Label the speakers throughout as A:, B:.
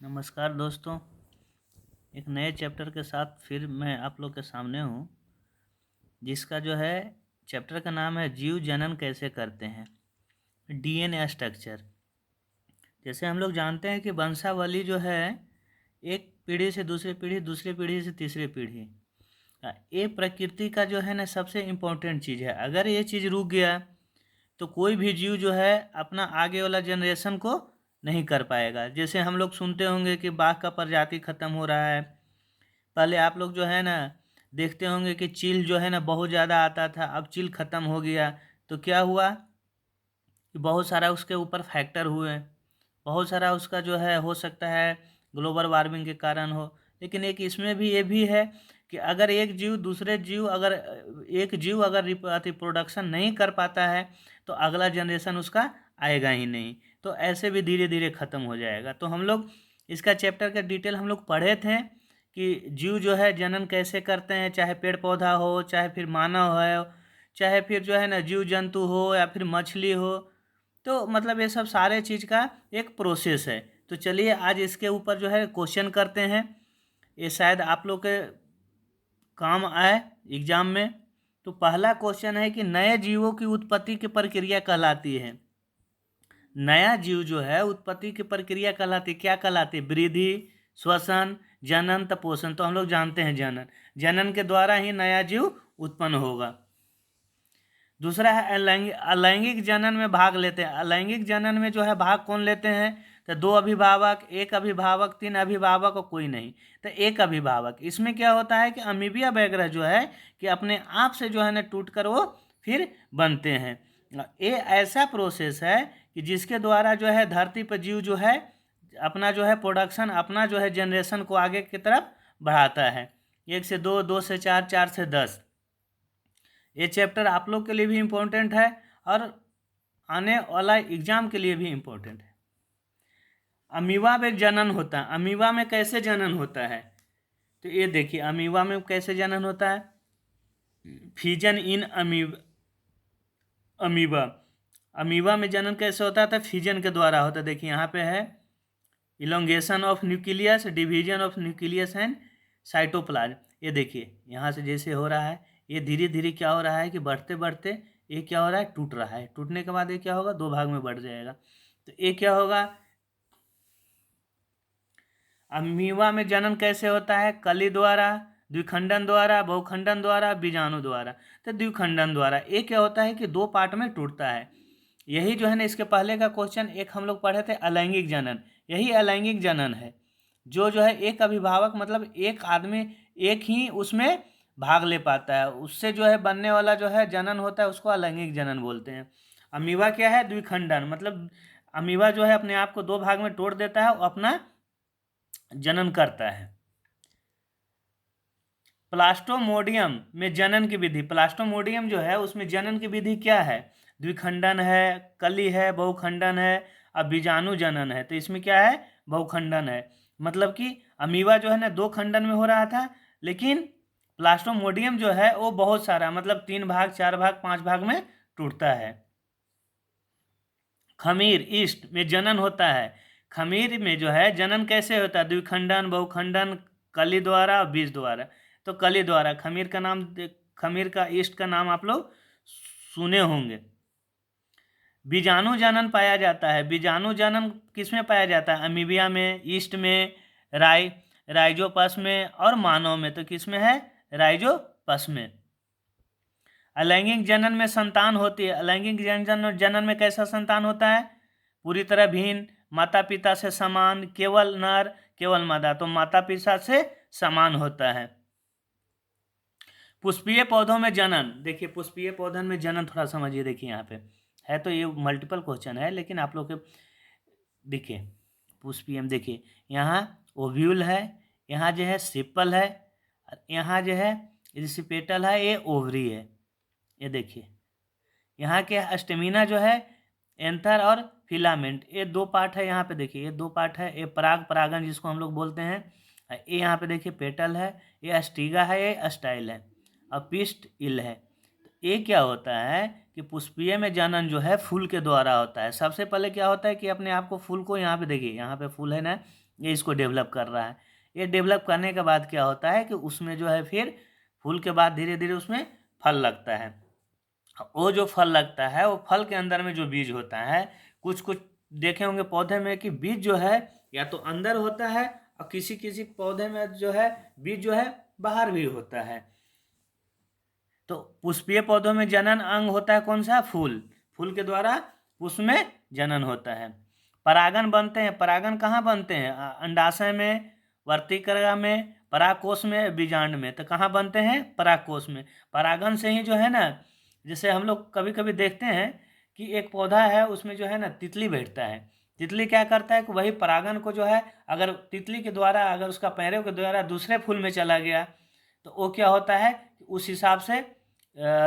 A: नमस्कार दोस्तों, एक नए चैप्टर के साथ फिर मैं आप लोग के सामने हूँ, जिसका जो है चैप्टर का नाम है जीव जनन कैसे करते हैं, डीएनए स्ट्रक्चर। जैसे हम लोग जानते हैं कि वंशावली जो है एक पीढ़ी से दूसरी पीढ़ी, दूसरी पीढ़ी से तीसरी पीढ़ी, ये प्रकृति का जो है ना सबसे इम्पोर्टेंट चीज़ है। अगर ये चीज़ रुक गया तो कोई भी जीव जो है अपना आगे वाला जनरेशन को नहीं कर पाएगा। जैसे हम लोग सुनते होंगे कि बाघ का प्रजाति ख़त्म हो रहा है। पहले आप लोग जो है ना देखते होंगे कि चील जो है ना बहुत ज़्यादा आता था, अब चील ख़त्म हो गया। तो क्या हुआ कि बहुत सारा उसके ऊपर फैक्टर हुए, बहुत सारा उसका जो है हो सकता है ग्लोबल वार्मिंग के कारण हो। लेकिन एक इसमें भी ये भी है कि अगर एक जीव दूसरे जीव अगर एक जीव अगर प्रोडक्शन नहीं कर पाता है तो अगला जनरेशन उसका आएगा ही नहीं, तो ऐसे भी धीरे धीरे ख़त्म हो जाएगा। तो हम लोग इसका चैप्टर का डिटेल हम लोग पढ़े थे कि जीव जो है जनन कैसे करते हैं, चाहे पेड़ पौधा हो, चाहे फिर मानव हो, चाहे फिर जो है ना जीव जंतु हो या फिर मछली हो। तो मतलब ये सब सारे चीज़ का एक प्रोसेस है। तो चलिए आज इसके ऊपर जो है क्वेश्चन करते हैं, ये शायद आप लोग के काम आए एग्जाम में। तो पहला क्वेश्चन है कि नए जीवों की उत्पत्ति की प्रक्रिया कहलाती है। नया जीव जो है उत्पत्ति की प्रक्रिया कहलाती, क्या कहलाती? वृद्धि, श्वसन, जनन, पोषण। तो हम लोग जानते हैं जनन, जनन के द्वारा ही नया जीव उत्पन्न होगा। दूसरा है अलैंगिक जनन में भाग लेते हैं। अलैंगिक जनन में जो है भाग कौन लेते हैं? तो 2 अभिभावक, 1 अभिभावक, 3 अभिभावक और कोई नहीं, तो 1 अभिभावक। इसमें क्या होता है कि अमीबिया वगैरह जो है कि अपने आप से जो है ना टूट कर वो फिर बनते हैं। ये ऐसा प्रोसेस है कि जिसके द्वारा जो है धरती पर जीव जो है अपना जो है प्रोडक्शन, अपना जो है जनरेशन को आगे की तरफ बढ़ाता है। 1 से 2, 2 से 4, 4 से 10। ये चैप्टर आप लोग के लिए भी इम्पोर्टेंट है और आने वाला एग्जाम के लिए भी इम्पोर्टेंट है। अमीबा में जनन होता है। अमीबा में कैसे जनन होता है? तो ये देखिए अमीबा में कैसे जनन होता है। Fission in amoeba. अमीबा में जनन कैसे होता है? फिजन के द्वारा होता है। देखिए यहाँ पे है elongation of nucleus, division of nucleus and cytoplasm. ये देखिए यहाँ से जैसे हो रहा है, ये धीरे धीरे क्या हो रहा है कि बढ़ते बढ़ते ये क्या हो रहा है, टूट रहा है। टूटने के बाद ये क्या होगा, 2 भाग में बढ़ जाएगा। तो ये क्या होगा, अमीबा में जनन कैसे होता है? कली द्वारा, द्विखंडन द्वारा, बहुखंडन द्वारा, बीजाणु द्वारा। तो द्विखंडन द्वारा ये क्या होता है कि 2 पार्ट में टूटता है। यही जो है ना इसके पहले का क्वेश्चन एक हम लोग पढ़े थे अलैंगिक जनन, यही अलैंगिक जनन है। जो है एक अभिभावक मतलब एक आदमी एक ही उसमें भाग ले पाता है, उससे जो है बनने वाला जो है जनन होता है उसको अलैंगिक जनन बोलते हैं। अमीबा क्या है? द्विखंडन, मतलब अमीबा जो है अपने आप को 2 भाग में तोड़ देता है और अपना जनन करता है। प्लास्टोमोडियम में जनन की विधि, प्लास्टोमोडियम जो है उसमें जनन की विधि क्या है? द्विखंडन है, कली है, बहुखंडन है, अब बीजाणु जनन है। तो इसमें क्या है? बहुखंडन है। मतलब कि अमीबा जो है ना 2 खंडन में हो रहा था, लेकिन प्लास्टोमोडियम जो है वो बहुत सारा मतलब 3 भाग, 4 भाग, 5 भाग में टूटता है। खमीर ईस्ट में जनन होता है। खमीर में जो है जनन कैसे होता है? द्विखंडन, बहुखंडन, कली द्वारा और बीज द्वारा। तो कली द्वारा, खमीर का नाम, खमीर का ईस्ट का नाम आप लोग सुने होंगे। बीजाणु जनन पाया जाता है। बीजाणु जनन किस में पाया जाता है? अमीबिया में, ईस्ट में, राइजोपस में और मानव में। तो किस में है? राइजोपस में। अलैंगिक जनन में संतान होती है। अलैंगिक जनन में कैसा संतान होता है? पूरी तरह भिन्न, माता पिता से समान, केवल नर केवल मादा। तो माता पिता से समान होता है। पुष्पीय पौधों में जनन, देखिए पुष्पीय पौधों में जनन थोड़ा समझिए। देखिए यहाँ पे है, तो ये मल्टीपल क्वेश्चन है लेकिन आप लोग के देखिए पुष्पीय में देखिए यहाँ ओव्यूल है, यहाँ जो है सिपल है, यहाँ जो है रिसिपेटल है, ये ओवरी है। ये देखिए यहाँ के स्टेमिना जो है एंथर और फिलामेंट, ये 2 पार्ट है। यहाँ पे देखिए ये 2 पार्ट है। ये परागण जिसको हम लोग बोलते हैं। ये यहाँ पे देखिए पेटल है, ये अस्टिगा है, ये अस्टाइल है और पिस्ट इल है। तो ये क्या होता है कि पुष्पीय में जनन जो है फूल के द्वारा होता है। सबसे पहले क्या होता है कि अपने आप को फूल को यहाँ पे देखिए, यहाँ पे फूल है ना, ये इसको डेवलप कर रहा है। ये डेवलप करने के बाद क्या होता है कि उसमें जो है फिर फूल के बाद धीरे धीरे उसमें फल लगता है। वो जो फल लगता है वो फल के अंदर में जो बीज होता है, कुछ कुछ देखे होंगे पौधे में कि बीज जो है या तो अंदर होता है और किसी किसी पौधे में जो है बीज जो है बाहर भी होता है। तो पुष्पीय पौधों में जनन अंग होता है कौन सा? फूल। फूल के द्वारा पुष्प में जनन होता है। परागन बनते हैं, परागन कहाँ बनते हैं? अंडाशय में, वर्तिका में, परागकोश में, बीजांड में। तो कहाँ बनते हैं? परागकोश में। परागन से ही जो है ना, जैसे हम लोग कभी कभी देखते हैं कि एक पौधा है उसमें जो है ना तितली बैठता है। तितली क्या करता है कि वही परागन को जो है अगर तितली के द्वारा अगर उसका पैरों के द्वारा दूसरे फूल में चला गया तो वो क्या होता है उस हिसाब से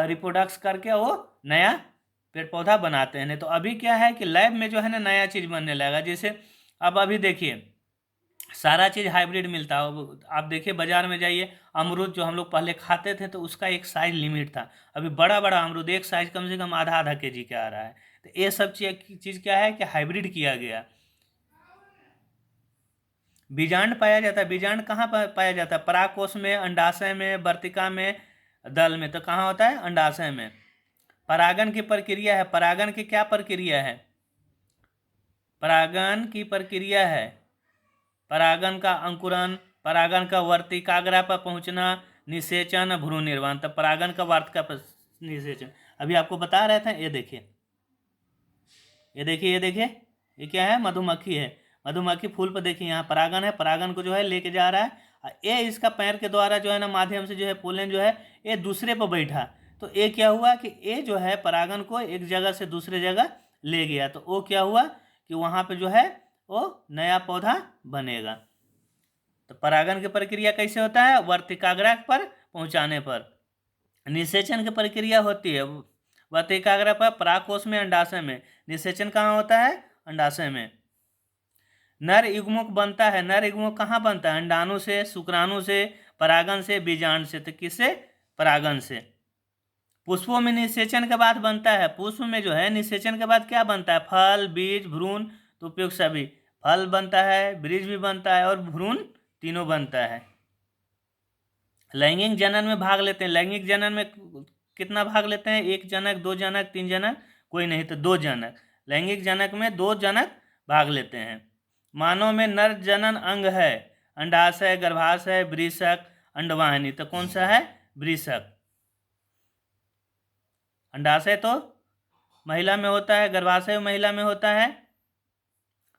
A: रिप्रोडक्स करके वो नया पेड़ पौधा बनाते हैं। नहीं तो अभी क्या है कि लैब में जो है ना नया चीज़ बनने लगा। जैसे अब अभी देखिए सारा चीज़ हाइब्रिड मिलता है। आप देखिए बाजार में जाइए, अमरूद जो हम लोग पहले खाते थे तो उसका एक साइज लिमिट था। अभी बड़ा बड़ा अमरूद एक साइज कम से कम आधा आधा केजी का आ रहा है। तो ये सब चीज़ क्या है कि हाइब्रिड किया गया। बीजांड पाया जाता है। बीजांड कहाँ पाया जाता है? परागकोश में, अंडाशय में, वर्तिका में, दल में। तो कहाँ होता है? अंडाशय में। परागन की प्रक्रिया है। परागन की क्या प्रक्रिया है? परागन की प्रक्रिया है परागन का अंकुरन, परागन का वर्तिकाग्र पर पहुंचना, निषेचन, भ्रूण निर्माण। तब परागन का वार्तिका पर निषेचन अभी आपको बता रहे थे। ये देखिए, ये देखिए, ये देखिए, ये क्या है? मधुमक्खी है। मधुमक्खी फूल पर देखिए यहाँ परागन है, परागन को जो है लेके जा रहा है। ये इसका पैर के द्वारा जो है ना माध्यम से जो है पोलन जो है ये दूसरे पर बैठा। तो ये क्या हुआ कि ये जो है परागन को एक जगह से दूसरे जगह ले गया। तो वो क्या हुआ कि वहाँ पे जो है वो नया पौधा बनेगा। तो परागन की प्रक्रिया कैसे होता है? वर्तिकाग्र पर पहुँचाने पर। निषेचन की प्रक्रिया होती है वर्तिकाग्र पर, परागकोश में, अंडाशय में। निषेचन कहाँ होता है? अंडाशय में। नर युग्मक बनता है। नर युग्मक कहाँ बनता है? अंडाणु से, शुक्राणु से, परागन से, बीजांड से। तो किससे? परागन से। पुष्पों में निषेचन के बाद बनता है। पुष्प में जो है निषेचन के बाद क्या बनता है? फल, बीज, भ्रूण। तो उपयुक्त सभी फल बनता है, बीज भी बनता है और भ्रूण तीनों बनता है। लैंगिक जनन में भाग लेते हैं। लैंगिक जनन में कितना भाग लेते हैं? एक जनक, दो जनक, तीन जनक, कोई नहीं तो दो जनक। लैंगिक जनक में दो जनक भाग लेते हैं। मानव में नर जनन अंग है अंडाशय, गर्भाशय, वृषक, अंडवाहिनी। तो कौन सा है? वृषक। अंडाशय तो महिला में होता है, गर्भाशय महिला में होता है।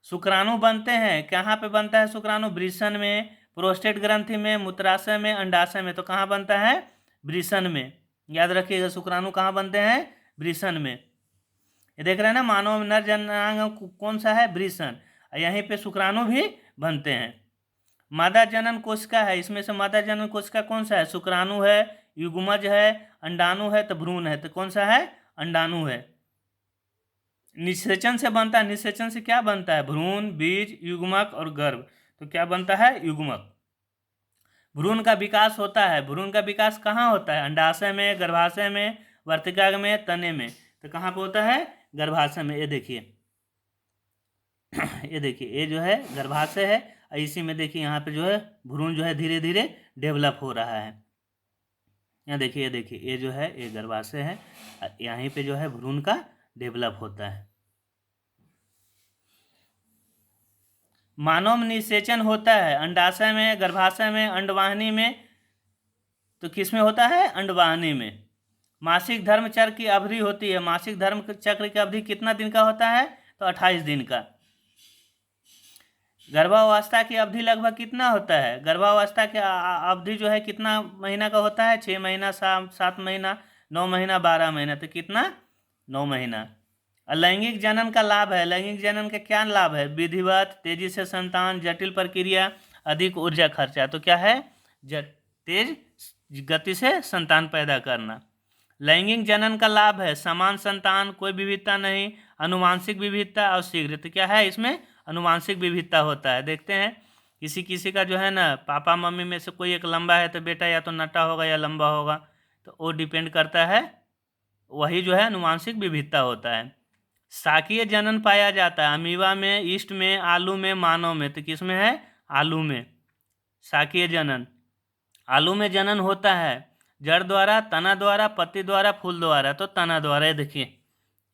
A: शुक्राणु बनते हैं, कहाँ पे बनता है शुक्राणु? वृषण में, प्रोस्टेट ग्रंथि में, मूत्राशय में, अंडाशय में। तो कहाँ बनता है? वृषण में। याद रखिएगा शुक्राणु कहाँ बनते हैं? वृषण में। ये देख रहे हैं ना, मानव नर जननांग कौन सा है? वृषण। यहीं पे शुक्राणु भी बनते हैं। मादा जनन कोशिका है। इसमें से मादा जनन कोशिका कौन सा है? शुक्राणु है, युग्मज है, अंडाणु है, तो भ्रूण है। तो कौन सा है? अंडाणु है। निषेचन से बनता है। निषेचन से क्या बनता है? भ्रूण, बीज, युग्मक और गर्भ। तो क्या बनता है? युग्मक। भ्रूण का विकास होता है। भ्रूण का विकास कहाँ होता है? अंडाशय में, गर्भाशय में, वर्तिका में, तने में। तो कहाँ पे होता है? गर्भाशय में। ये देखिए ये देखिए, ये जो है गर्भाशय है। इसी में देखिए यहाँ पे जो है भ्रूण जो है धीरे धीरे डेवलप हो रहा है। यहाँ देखिए, ये देखिए, ये जो है ये गर्भाशय है। यहीं पे जो है भ्रूण का डेवलप होता है। मानव में निषेचन होता है अंडाशय में, गर्भाशय में, अंडवाहिनी में। तो किस में होता है? अंडवाहिनी में। मासिक धर्म चक्र की अवधि होती है। मासिक धर्म चक्र की अवधि कितना दिन का होता है? तो 28 दिन का। गर्भावस्था की अवधि लगभग कितना होता है? गर्भावस्था की अवधि जो है कितना महीना का होता है? 6 महीना, 7 महीना, 9 महीना, 12 महीना। तो कितना? 9 महीना। लैंगिक जनन का लाभ है। लैंगिक जनन का क्या लाभ है? विधिवत, तेजी से संतान, जटिल प्रक्रिया, अधिक ऊर्जा खर्चा। तो क्या है? तेज गति से संतान पैदा करना। लैंगिक जनन का लाभ है समान संतान, कोई विविधता नहीं, अनुवांशिक विविधता और शीघ्र। तो क्या है इसमें? अनुवांशिक विविधता होता है। देखते हैं किसी किसी का जो है ना पापा मम्मी में से कोई एक लंबा है तो बेटा या तो नटा होगा या लंबा होगा। तो वो डिपेंड करता है, वही जो है अनुवांशिक विविधता होता है। शाकीय जनन पाया जाता है अमीबा में, ईस्ट में, आलू में, मानव में। तो किस में है? आलू में शाकीय जनन। आलू में जनन होता है जड़ द्वारा, तना द्वारा, पत्ती द्वारा, फूल द्वारा। तो तना द्वारा। ये देखिए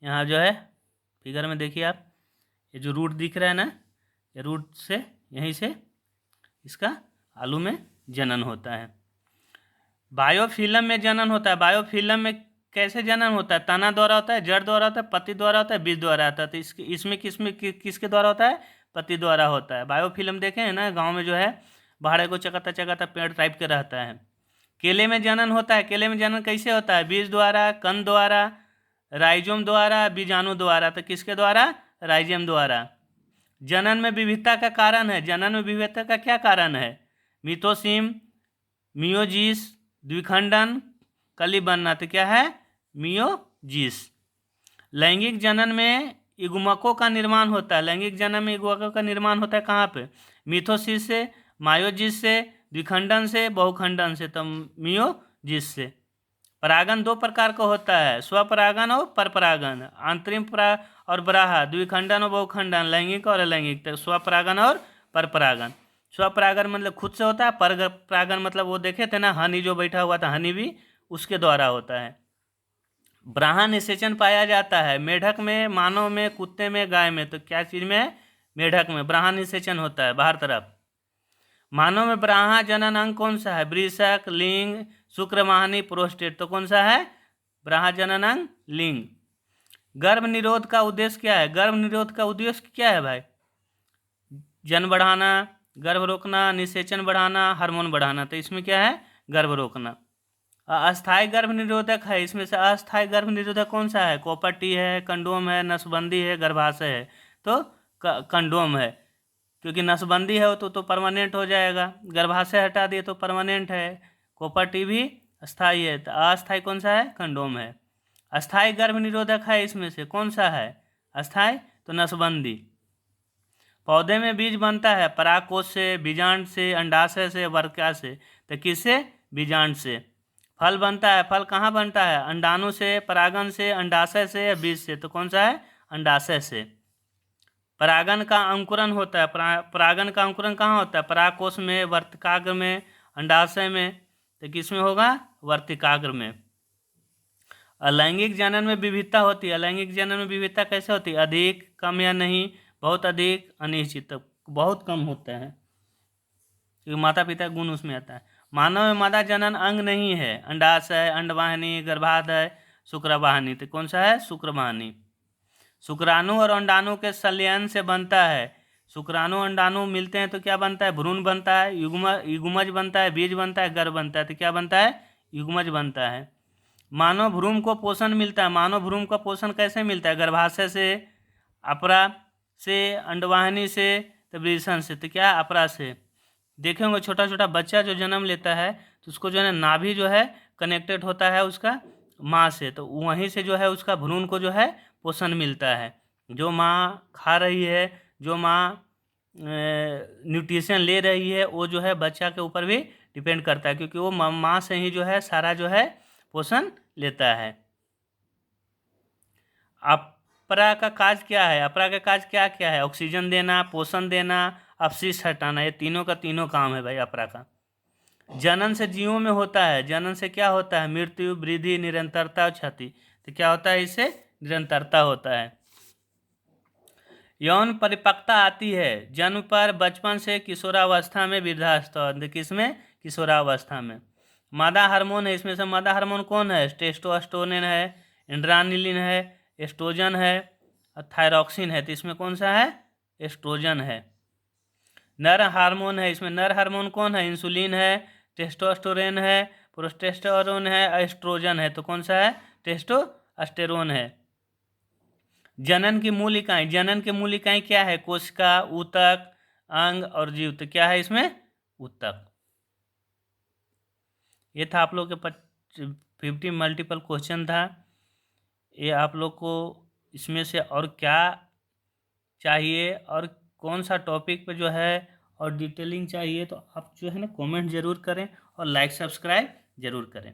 A: यहाँ जो है फिगर में देखिए आप, ये जो रूट दिख रहा है ना, ये रूट से यहीं से इसका आलू में जनन होता है। बायोफिल्म में जनन होता है। बायोफिल्म में कैसे जनन होता है? तना द्वारा होता है, जड़ द्वारा होता है, पत्ती द्वारा होता है, बीज द्वारा होता है। तो इसमें किसके द्वारा होता है? पत्ती द्वारा होता है। बायोफिल्म देखे हैं ना, गांव में जो है भाड़े को चकाता चकाता पेड़ टाइप के रहता है। केले में जनन होता है। केले में जनन कैसे होता है? बीज द्वारा, कंद द्वारा, राइजोम द्वारा, बीजाणु द्वारा। तो किसके द्वारा? राइजोम द्वारा। जनन में विविधता का कारण है। जनन में विविधता का क्या कारण है? मिथोसिस, मियोजिस, द्विखंडन, कली बनना। तो क्या है? मियोजिस। लैंगिक जनन में युग्मकों का निर्माण होता है। लैंगिक जनन में युग्मकों का निर्माण होता है कहाँ पे? मिथोसिस से, मायोजिस से, द्विखंडन से, बहुखंडन से। तो मियोजिस से। परागन दो प्रकार का होता है, स्वपरागन और परपरागन। आंतरिक और बराहा, द्विखंडन और बहुखंडन, लैंगिक और अलैंगिक। तो स्वपरागन और परपरागन। स्वपरागन मतलब खुद से होता है, परपरागन मतलब वो देखे थे ना हनी जो बैठा हुआ था, हनी भी उसके द्वारा होता है। ब्राह्मण निषेचन पाया जाता है मेढक में, मानव में, कुत्ते में, गाय में। तो क्या चीज में है? मेढक में ब्राह्मण निषेचन होता है बाहर तरफ। मानव में ब्राह्मण जनन अंग कौन सा है? वृषक, लिंग, शुक्रवाहिनी, प्रोस्टेट। तो कौन सा है? ब्राह्मण जनन अंग लिंग। गर्भ निरोध का उद्देश्य क्या है? गर्भ निरोध का उद्देश्य क्या है भाई? जन बढ़ाना, गर्भ रोकना, निषेचन बढ़ाना, हार्मोन बढ़ाना। तो इसमें क्या है? गर्भ रोकना। अस्थायी गर्भ निरोधक है। इसमें से अस्थायी गर्भ निरोधक कौन सा है? कॉपर टी है, कंडोम है, नसबंदी है, गर्भाशय है। तो कंडोम है, क्योंकि नसबंदी है तो परमानेंट हो जाएगा, गर्भाशय हटा दिए तो परमानेंट है। कॉपर टी भी अस्थायी है। तो अस्थायी कौन सा है? कंडोम है। अस्थायी गर्भ निरोधक है इसमें से कौन सा है? अस्थायी तो नसबंदी। पौधे में बीज बनता है परागकोश से, बीजांड से, अंडाशय से, वर्का से। तो किससे? बीजांड से। फल बनता है, फल कहाँ बनता है? अंडाणु से, परागन से, अंडाशय से या बीज से। तो कौन सा है? अंडाशय से। परागन का अंकुरन होता है। परागन का अंकुरन कहाँ होता है? परागकोश में, वर्तिकाग्र में, अंडाशय में। तो किस में होगा? वर्तिकाग्र में। अलैंगिक जनन में विविधता होती है। अलैंगिक जनन में विविधता कैसे होती है? अधिक, कम या नहीं, बहुत अधिक, अनिश्चित। तो बहुत कम होता है क्योंकि माता पिता गुण उसमें आता है। मानव में मादा जनन अंग नहीं है। अंडाशय, अंडवाहिनी, गर्भाशय, शुक्रवाहिनी। तो कौन सा है? शुक्रवाहिनी। शुक्राणु और अंडाणु के संलयन से बनता है। शुक्राणु अंडाणु मिलते हैं तो क्या बनता है? भ्रूण बनता है, युग्मज बनता है, बीज बनता है, गर्भ बनता है। तो क्या बनता है? युग्मज बनता है। मानव भ्रूण को पोषण मिलता है। मानव भ्रूण का पोषण कैसे मिलता है? गर्भाशय से, अपरा से, अंडवाहिनी से, तो वृषण से। तो क्या? अपरा से। देखे होंगे छोटा छोटा बच्चा जो जन्म लेता है तो उसको जो है नाभि जो है कनेक्टेड होता है उसका माँ से। तो वहीं से जो है उसका भ्रूण को जो है पोषण मिलता है। जो माँ खा रही है, जो माँ न्यूट्रिशन ले रही है, वो जो है बच्चा के ऊपर भी डिपेंड करता है, क्योंकि वो माँ से ही जो है सारा जो है पोषण लेता है। अपरा का काज क्या है? अपरा का काज क्या क्या है? ऑक्सीजन देना, पोषण देना, अपशिष्ट हटाना। ये तीनों का तीनों काम है भाई अपरा का। जनन से जीवों में होता है। जनन से क्या होता है? मृत्यु, वृद्धि, निरंतरता और क्षति। तो क्या होता है? इससे निरंतरता होता है। यौन परिपक्वता आती है जन्म पर, बचपन से किशोरावस्था में, वृद्धावस्था। किसमें? किशोरावस्था में। मादा हार्मोन है। इसमें से मादा हार्मोन कौन है? टेस्टोस्टेरोन है, एंड्रानिलिन है, एस्ट्रोजन है और थायरॉक्सिन है। तो इसमें कौन सा है? एस्ट्रोजन है। नर हार्मोन है। इसमें नर हार्मोन कौन है? इंसुलिन है, टेस्टोस्टेरोन है, प्रोस्टेस्टेरोन है, एस्ट्रोजन है। तो कौन सा है? टेस्टोस्टेरोन है। जनन की मूल इकाई। जनन की मूल इकाई क्या है? कोशिका, ऊतक, अंग और जीव। तो क्या है इसमें? ऊतक। ये था आप लोग के 50 मल्टीपल क्वेश्चन था। ये आप लोग को इसमें से और क्या चाहिए और कौन सा टॉपिक पे जो है और डिटेलिंग चाहिए तो आप जो है ना कमेंट ज़रूर करें और लाइक सब्सक्राइब ज़रूर करें।